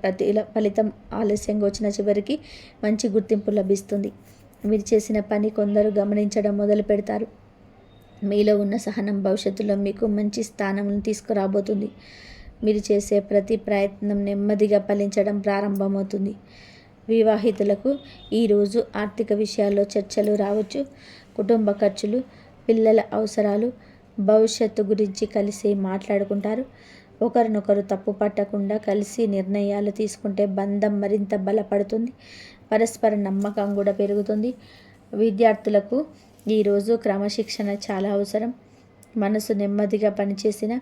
ఫలితం ఆలస్యంగా వచ్చిన చివరికి మంచి గుర్తింపు లభిస్తుంది. మీరు చేసిన పని కొందరు గమనించడం మొదలు పెడతారు. మీలో ఉన్న సహనం భవిష్యత్తులో మీకు మంచి స్థానం తీసుకురాబోతుంది. మీరు చేసే ప్రతి ప్రయత్నం నెమ్మదిగా ఫలించడం ప్రారంభమవుతుంది. వివాహితులకు ఈరోజు ఆర్థిక విషయాల్లో చర్చలు రావచ్చు. కుటుంబ ఖర్చులు, పిల్లల అవసరాలు, భవిష్యత్తు గురించి కలిసి మాట్లాడుకుంటారు. ఒకరినొకరు తప్పు పట్టకుండా కలిసి నిర్ణయాలు తీసుకుంటే బంధం మరింత బలపడుతుంది. పరస్పర నమ్మకం కూడా పెరుగుతుంది. విద్యార్థులకు ఈరోజు క్రమశిక్షణ చాలా అవసరం. మనసు నెమ్మదిగా పనిచేసిన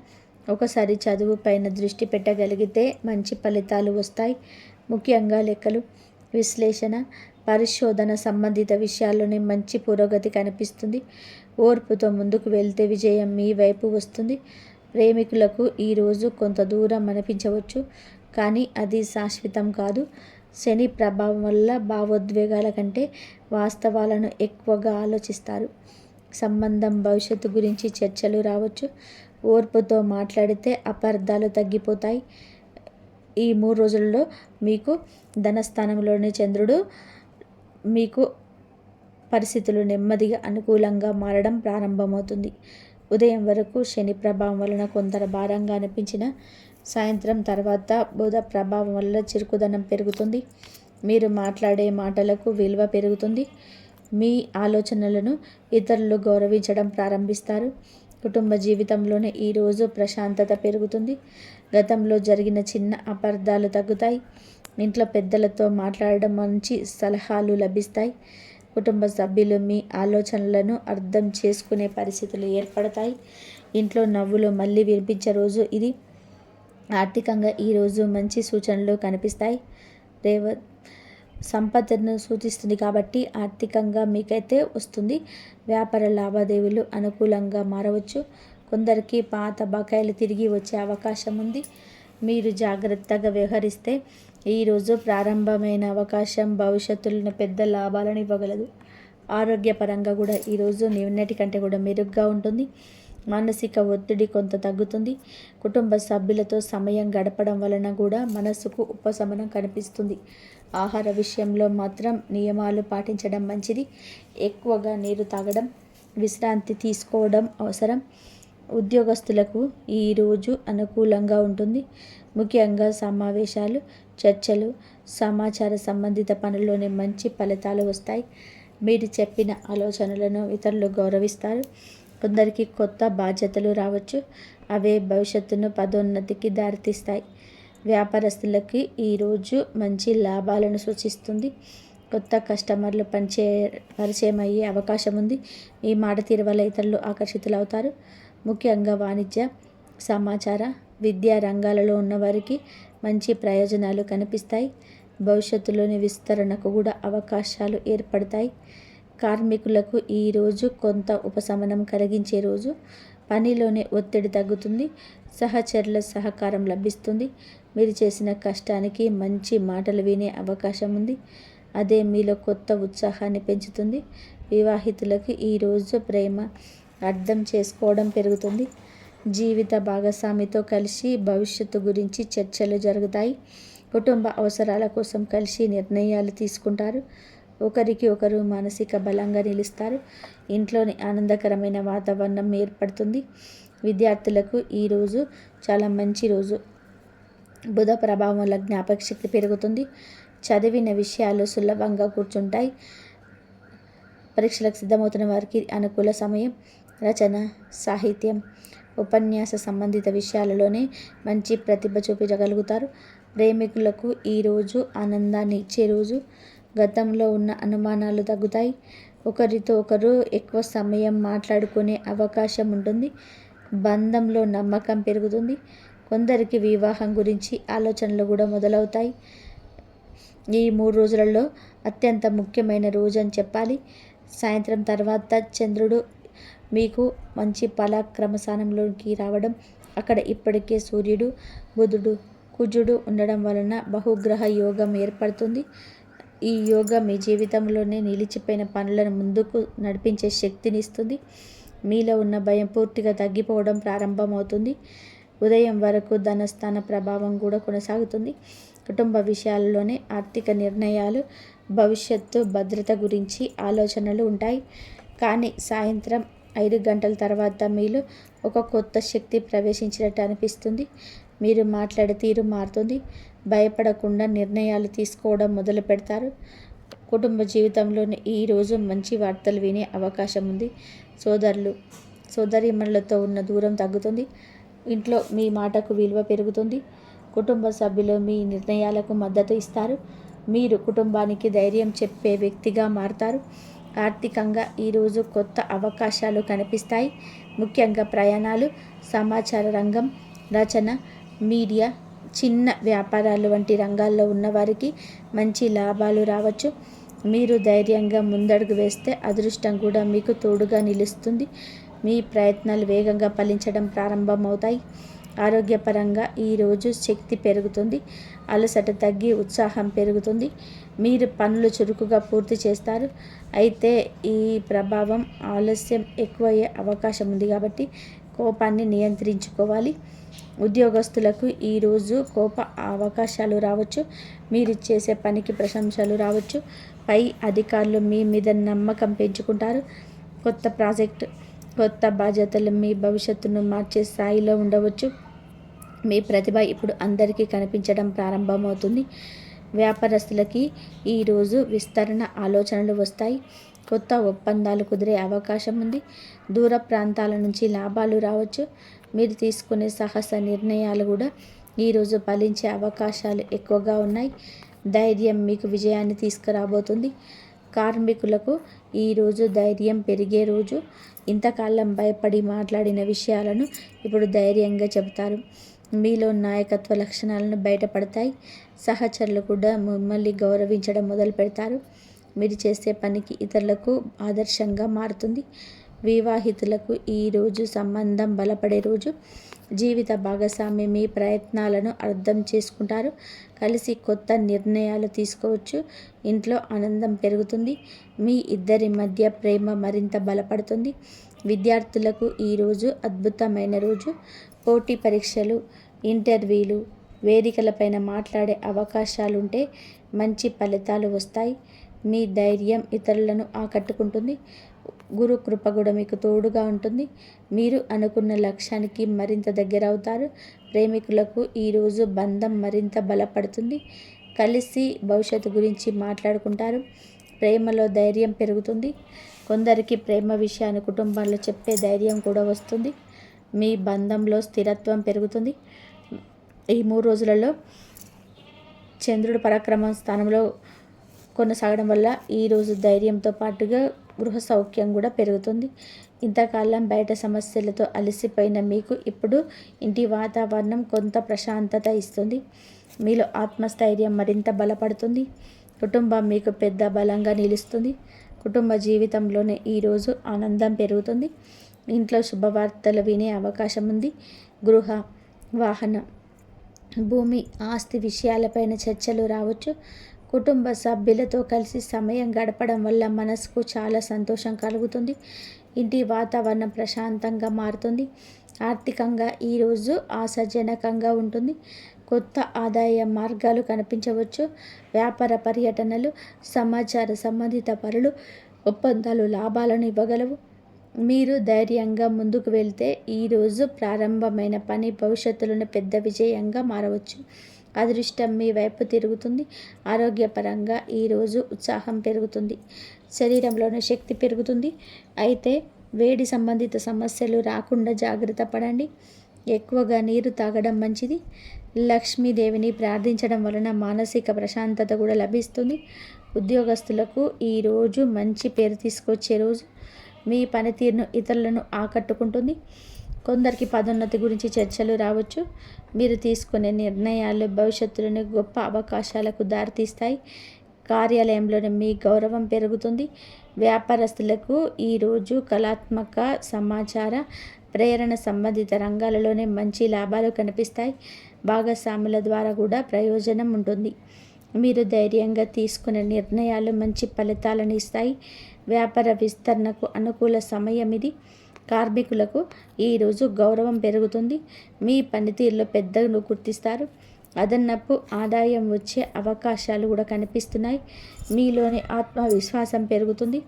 ఒకసారి చదువు పైన దృష్టి పెట్టగలిగితే మంచి ఫలితాలు వస్తాయి. ముఖ్యంగా లెక్కలు, విశ్లేషణ, పరిశోధన సంబంధిత విషయాల్లోనే మంచి పురోగతి కనిపిస్తుంది. ఓర్పుతో ముందుకు వెళ్తే విజయం మీ వైపు వస్తుంది. ప్రేమికులకు ఈరోజు కొంత దూరం అనిపించవచ్చు, కానీ అది శాశ్వతం కాదు. శని ప్రభావం వల్ల భావోద్వేగాల కంటే వాస్తవాలను ఎక్కువగా ఆలోచిస్తారు. సంబంధం భవిష్యత్తు గురించి చర్చలు రావచ్చు. ఓర్పుతో మాట్లాడితే అపార్థాలు తగ్గిపోతాయి. ఈ 3 రోజుల్లో మీకు ధనస్థానంలోని చంద్రుడు మీకు పరిస్థితులు నెమ్మదిగా అనుకూలంగా మారడం ప్రారంభమవుతుంది. ఉదయం వరకు శని ప్రభావం వలన కొంత భారంగా అనిపించిన సాయంత్రం తర్వాత బుధ ప్రభావం వల్ల చురుకుదనం పెరుగుతుంది. మీరు మాట్లాడే మాటలకు విలువ పెరుగుతుంది. మీ ఆలోచనలను ఇతరులు గౌరవించడం ప్రారంభిస్తారు. కుటుంబ జీవితంలోనే ఈరోజు ప్రశాంతత పెరుగుతుంది. గతంలో జరిగిన చిన్న అపార్థాలు తగ్గుతాయి. ఇంట్లో పెద్దలతో మాట్లాడడం మంచి సలహాలు లభిస్తాయి. కుటుంబ సభ్యులు మీ ఆలోచనలను అర్థం చేసుకునే పరిస్థితులు ఏర్పడతాయి. ఇంట్లో నవ్వులు మళ్ళీ వినిపించే రోజు ఇది. ఆర్థికంగా ఈరోజు మంచి సూచనలు కనిపిస్తాయి. సంపదను సూచిస్తుంది కాబట్టి ఆర్థికంగా మీకైతే వస్తుంది. వ్యాపార లావాదేవీలు అనుకూలంగా మారవచ్చు. కొందరికి పాత బకాయిలు తిరిగి వచ్చే అవకాశం ఉంది. మీరు జాగ్రత్తగా వ్యవహరిస్తే ఈరోజు ప్రారంభమైన అవకాశం భవిష్యత్తులో పెద్ద లాభాలను ఇవ్వగలదు. ఆరోగ్యపరంగా కూడా ఈరోజు నిన్నటి కంటే కూడా మెరుగ్గా ఉంటుంది. మానసిక ఒత్తిడి కొంత తగ్గుతుంది. కుటుంబ సభ్యులతో సమయం గడపడం వలన కూడా మనసుకు ఉపశమనం కనిపిస్తుంది. ఆహార విషయంలో మాత్రం నియమాలు పాటించడం మంచిది. ఎక్కువగా నీరు తాగడం, విశ్రాంతి తీసుకోవడం అవసరం. ఉద్యోగస్తులకు ఈరోజు అనుకూలంగా ఉంటుంది. ముఖ్యంగా సమావేశాలు, చర్చలు, సమాచార సంబంధిత పనుల్లోనే మంచి ఫలితాలు వస్తాయి. మీరు చెప్పిన ఆలోచనలను ఇతరులు గౌరవిస్తారు. కొందరికి కొత్త బాధ్యతలు రావచ్చు. అవే భవిష్యత్తును పదోన్నతికి దారితీస్తాయి. వ్యాపారస్తులకి ఈరోజు మంచి లాభాలను సూచిస్తుంది. కొత్త కస్టమర్లు పరిచయం అయ్యే అవకాశం ఉంది. ఈ మాట తీరు వల్ల ఇతరులు ఆకర్షితులవుతారు. ముఖ్యంగా వాణిజ్య, సమాచార, విద్యా రంగాలలో ఉన్నవారికి మంచి ప్రయోజనాలు కనిపిస్తాయి. భవిష్యత్తులోని విస్తరణకు కూడా అవకాశాలు ఏర్పడతాయి. కార్మికులకు ఈరోజు కొంత ఉపశమనం కలిగించే రోజు. పనిలోనే ఒత్తిడి తగ్గుతుంది. సహచరుల సహకారం లభిస్తుంది. మీరు చేసిన కష్టానికి మంచి మాటలు వినే అవకాశం ఉంది. అదే మీలో కొత్త ఉత్సాహాన్ని పెంచుతుంది. వివాహితులకు ఈరోజు ప్రేమ అర్థం చేసుకోవడం పెరుగుతుంది. జీవిత భాగస్వామితో కలిసి భవిష్యత్తు గురించి చర్చలు జరుగుతాయి. కుటుంబ అవసరాల కోసం కలిసి నిర్ణయాలు తీసుకుంటారు. ఒకరికి ఒకరు మానసిక బలంగా నిలుస్తారు. ఇంట్లోని ఆనందకరమైన వాతావరణం ఏర్పడుతుంది. విద్యార్థులకు ఈరోజు చాలా మంచి రోజు. బుధ ప్రభావం వల్ల జ్ఞాపకశక్తి పెరుగుతుంది. చదివిన విషయాలు సులభంగా కూర్చుంటాయి. పరీక్షలకు సిద్ధమవుతున్న వారికి అనుకూల సమయం. రచన, సాహిత్యం, ఉపన్యాస సంబంధిత విషయాలలోనే మంచి ప్రతిభ చూపించగలుగుతారు. ప్రేమికులకు ఈరోజు ఆనందాన్ని ఇచ్చే రోజు. గతంలో ఉన్న అనుమానాలు తగ్గుతాయి. ఒకరితో ఒకరు ఎక్కువ సమయం మాట్లాడుకునే అవకాశం ఉంటుంది. బంధంలో నమ్మకం పెరుగుతుంది. కొందరికి వివాహం గురించి ఆలోచనలు కూడా మొదలవుతాయి. ఈ 3 రోజులలో అత్యంత ముఖ్యమైన రోజు అని చెప్పాలి. సాయంత్రం తర్వాత చంద్రుడు మీకు మంచి పరాక్రమస్థానంలోకి రావడం, అక్కడ ఇప్పటికే సూర్యుడు, బుధుడు, కుజుడు ఉండడం వలన బహుగ్రహ యోగం ఏర్పడుతుంది. ఈ యోగం మీ జీవితంలోనే నిలిచిపోయిన పనులను ముందుకు నడిపించే శక్తిని ఇస్తుంది. మీలో ఉన్న భయం పూర్తిగా తగ్గిపోవడం ప్రారంభమవుతుంది. ఉదయం వరకు ధనస్థాన ప్రభావం కూడా కొనసాగుతుంది. కుటుంబ విషయాల్లోనే ఆర్థిక నిర్ణయాలు, భవిష్యత్తు భద్రత గురించి ఆలోచనలు ఉంటాయి. కానీ సాయంత్రం 5 గంటల తర్వాత మీలో ఒక కొత్త శక్తి ప్రవేశించినట్టు అనిపిస్తుంది. మీరు మాట్లాడే తీరు మారుతుంది. భయపడకుండా నిర్ణయాలు తీసుకోవడం మొదలు పెడతారు. కుటుంబ జీవితంలోని ఈరోజు మంచి వార్తలు వినే అవకాశం ఉంది. సోదరులు, సోదరీమణులతో ఉన్న దూరం తగ్గుతుంది. ఇంట్లో మీ మాటకు విలువ పెరుగుతుంది. కుటుంబ సభ్యులు మీ నిర్ణయాలకు మద్దతు ఇస్తారు. మీరు కుటుంబానికి ధైర్యం చెప్పే వ్యక్తిగా మారతారు. ఆర్థికంగా ఈరోజు కొత్త అవకాశాలు కనిపిస్తాయి. ముఖ్యంగా ప్రయాణాలు, సమాచార రంగం, రచన, మీడియా, చిన్న వ్యాపారాలు వంటి రంగాల్లో ఉన్నవారికి మంచి లాభాలు రావచ్చు. మీరు ధైర్యంగా ముందడుగు వేస్తే అదృష్టం కూడా మీకు తోడుగా నిలుస్తుంది. మీ ప్రయత్నాలు వేగంగా ఫలించడం ప్రారంభమవుతాయి. ఆరోగ్యపరంగా ఈరోజు శక్తి పెరుగుతుంది. అలసట తగ్గి ఉత్సాహం పెరుగుతుంది. మీరు పనులు చురుకుగా పూర్తి చేస్తారు. అయితే ఈ ప్రభావం ఆలస్యం ఎక్కువయ్యే అవకాశం ఉంది కాబట్టి కోపాన్ని నియంత్రించుకోవాలి. ఉద్యోగస్తులకు ఈరోజు కోప అవకాశాలు రావచ్చు. మీరు చేసే పనికి ప్రశంసలు రావచ్చు. పై అధికారులు మీ మీద నమ్మకం పెంచుకుంటారు. కొత్త ప్రాజెక్టు, కొత్త బాధ్యతలు మీ భవిష్యత్తును మార్చే స్థాయిలో ఉండవచ్చు. మీ ప్రతిభ ఇప్పుడు అందరికీ కనిపించడం ప్రారంభమవుతుంది. వ్యాపారస్తులకి ఈరోజు విస్తరణ ఆలోచనలు వస్తాయి. కొత్త ఒప్పందాలు కుదిరే అవకాశం ఉంది. దూర ప్రాంతాల నుంచి లాభాలు రావచ్చు. మీరు తీసుకునే సాహస నిర్ణయాలు కూడా ఈరోజు ఫలించే అవకాశాలు ఎక్కువగా ఉన్నాయి. ధైర్యం మీకు విజయాన్ని తీసుకురాబోతుంది. కార్మికులకు ఈరోజు ధైర్యం పెరిగే రోజు. ఇంతకాలం భయపడి మాట్లాడిన విషయాలను ఇప్పుడు ధైర్యంగా చెబుతారు. మీలో నాయకత్వ లక్షణాలను బయటపడతాయి. సహచరులు కూడా మిమ్మల్ని గౌరవించడం మొదలు పెడతారు. మీరు చేసే పనికి ఇతరులకు ఆదర్శంగా మారుతుంది. వివాహితులకు ఈరోజు సంబంధం బలపడే రోజు. జీవిత భాగస్వామి మీ ప్రయత్నాలను అర్థం చేసుకుంటారు. కలిసి కొత్త నిర్ణయాలు తీసుకోవచ్చు. ఇంట్లో ఆనందం పెరుగుతుంది. మీ ఇద్దరి మధ్య ప్రేమ మరింత బలపడుతుంది. విద్యార్థులకు ఈరోజు అద్భుతమైన రోజు. పోటీ పరీక్షలు, ఇంటర్వ్యూలు, వేదికలపైన మాట్లాడే అవకాశాలుంటే మంచి ఫలితాలు వస్తాయి. మీ ధైర్యం ఇతరులను ఆకట్టుకుంటుంది. గురు కృప కూడా మీకు తోడుగా ఉంటుంది. మీరు అనుకున్న లక్ష్యానికి మరింత దగ్గర అవుతారు. ప్రేమికులకు ఈరోజు బంధం మరింత బలపడుతుంది. కలిసి భవిష్యత్తు గురించి మాట్లాడుకుంటారు. ప్రేమలో ధైర్యం పెరుగుతుంది. కొందరికి ప్రేమ విషయాన్ని కుటుంబంలో చెప్పే ధైర్యం కూడా వస్తుంది. మీ బంధంలో స్థిరత్వం పెరుగుతుంది. ఈ 3 రోజులలో చంద్రుడు పరాక్రమ స్థానంలో కొనసాగడం వల్ల ఈరోజు ధైర్యంతో పాటుగా గృహ సౌఖ్యం కూడా పెరుగుతుంది. ఇంతకాలం బయట సమస్యలతో అలసిపోయిన మీకు ఇప్పుడు ఇంటి వాతావరణం కొంత ప్రశాంతత ఇస్తుంది. మీలో ఆత్మస్థైర్యం మరింత బలపడుతుంది. కుటుంబం మీకు పెద్ద బలంగా నిలుస్తుంది. కుటుంబ జీవితంలోనే ఈరోజు ఆనందం పెరుగుతుంది. ఇంట్లో శుభవార్తలు వినే అవకాశం ఉంది. గృహ, వాహన, భూమి, ఆస్తి విషయాలపైన చర్చలు రావచ్చు. కుటుంబ సభ్యులతో కలిసి సమయం గడపడం వల్ల మనసుకు చాలా సంతోషం కలుగుతుంది. ఇంటి వాతావరణం ప్రశాంతంగా మారుతుంది. ఆర్థికంగా ఈరోజు ఆశాజనకంగా ఉంటుంది. కొత్త ఆదాయ మార్గాలు కనిపించవచ్చు. వ్యాపార పర్యటనలు, సమాచార సంబంధిత పనులు, ఒప్పందాలు లాభాలను ఇవ్వగలవు. మీరు ధైర్యంగా ముందుకు వెళ్తే ఈరోజు ప్రారంభమైన పని భవిష్యత్తులోనే పెద్ద విజయంగా మారవచ్చు. అదృష్టం మీ వైపు తిరుగుతుంది. ఆరోగ్యపరంగా ఈరోజు ఉత్సాహం పెరుగుతుంది. శరీరంలోని శక్తి పెరుగుతుంది. అయితే వేడి సంబంధిత సమస్యలు రాకుండా జాగ్రత్త పడండి. ఎక్కువగా నీరు తాగడం మంచిది. లక్ష్మీదేవిని ప్రార్థించడం వలన మానసిక ప్రశాంతత కూడా లభిస్తుంది. ఉద్యోగస్తులకు ఈరోజు మంచి పేరు తీసుకొచ్చే రోజు. మీ పనితీరును ఇతరులను ఆకట్టుకుంటుంది. కొందరికి పదోన్నతి గురించి చర్చలు రావచ్చు. మీరు తీసుకునే నిర్ణయాలు భవిష్యత్తులోని గొప్ప అవకాశాలకు దారితీస్తాయి. కార్యాలయంలోనే మీ గౌరవం పెరుగుతుంది. వ్యాపారస్తులకు ఈరోజు కళాత్మక, సమాచార, ప్రేరణ సంబంధిత రంగాలలోనే మంచి లాభాలు కనిపిస్తాయి. భాగస్వాముల ద్వారా కూడా ప్రయోజనం ఉంటుంది. మీరు ధైర్యంగా తీసుకునే నిర్ణయాలు మంచి ఫలితాలను ఇస్తాయి. వ్యాపార విస్తరణకు అనుకూల సమయం ఇది. కార్మికులకు ఈరోజు గౌరవం పెరుగుతుంది. మీ పనితీరులో పెద్దను గుర్తిస్తారు. అదనపు ఆదాయం వచ్చే అవకాశాలు కూడా కనిపిస్తున్నాయి. మీలోని ఆత్మవిశ్వాసం పెరుగుతుంది.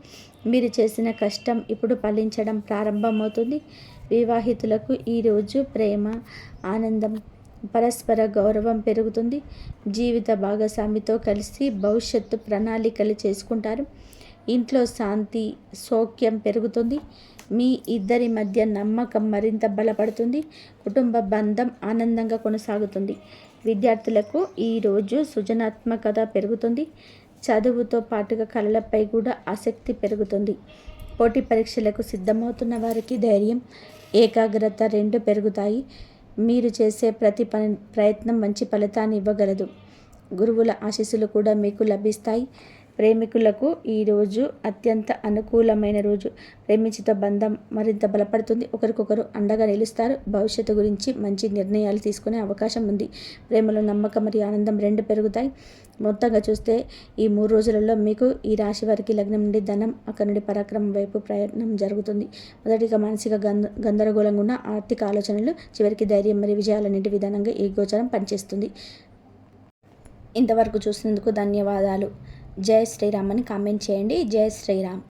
మీరు చేసిన కష్టం ఇప్పుడు ఫలించడం ప్రారంభమవుతుంది. వివాహితులకు ఈరోజు ప్రేమ, ఆనందం, పరస్పర గౌరవం పెరుగుతుంది. జీవిత భాగస్వామితో కలిసి భవిష్యత్తు ప్రణాళికలు చేసుకుంటారు. ఇంట్లో శాంతి, సౌఖ్యం పెరుగుతుంది. మీ ఇద్దరి మధ్య నమ్మకం మరింత బలపడుతుంది. కుటుంబ బంధం ఆనందంగా కొనసాగుతుంది. విద్యార్థులకు ఈరోజు సృజనాత్మకత పెరుగుతుంది. చదువుతో పాటుగా కళలపై కూడా ఆసక్తి పెరుగుతుంది. పోటీ పరీక్షలకు సిద్ధమవుతున్న వారికి ధైర్యం, ఏకాగ్రత 2 పెరుగుతాయి. మీరు చేసే ప్రతి ప్రయత్నం మంచి ఫలితాన్ని ఇవ్వగలదు. గురువుల ఆశీస్సులు కూడా మీకు లభిస్తాయి. ప్రేమికులకు ఈరోజు అత్యంత అనుకూలమైన రోజు. ప్రేమించితో బంధం మరింత బలపడుతుంది. ఒకరికొకరు అండగా నిలుస్తారు. భవిష్యత్తు గురించి మంచి నిర్ణయాలు తీసుకునే అవకాశం ఉంది. ప్రేమలో నమ్మకం మరియు ఆనందం 2 పెరుగుతాయి. మొత్తంగా చూస్తే ఈ 3 రోజులలో మీకు ఈ రాశి వారికి లగ్నం నుండి ధనం, అక్కడి నుండి పరాక్రమం వైపు ప్రయాణం జరుగుతుంది. మొదటిగా మానసిక గందరగోళంగా ఉన్న ఆర్థిక ఆలోచనలు, చివరికి ధైర్యం మరియు విజయాలన్నింటి విధానంగా ఈ గోచరం పనిచేస్తుంది. ఇంతవరకు చూసినందుకు ధన్యవాదాలు. జై శ్రీరామ్ అని కామెంట్ చేయండి. జై శ్రీరామ్.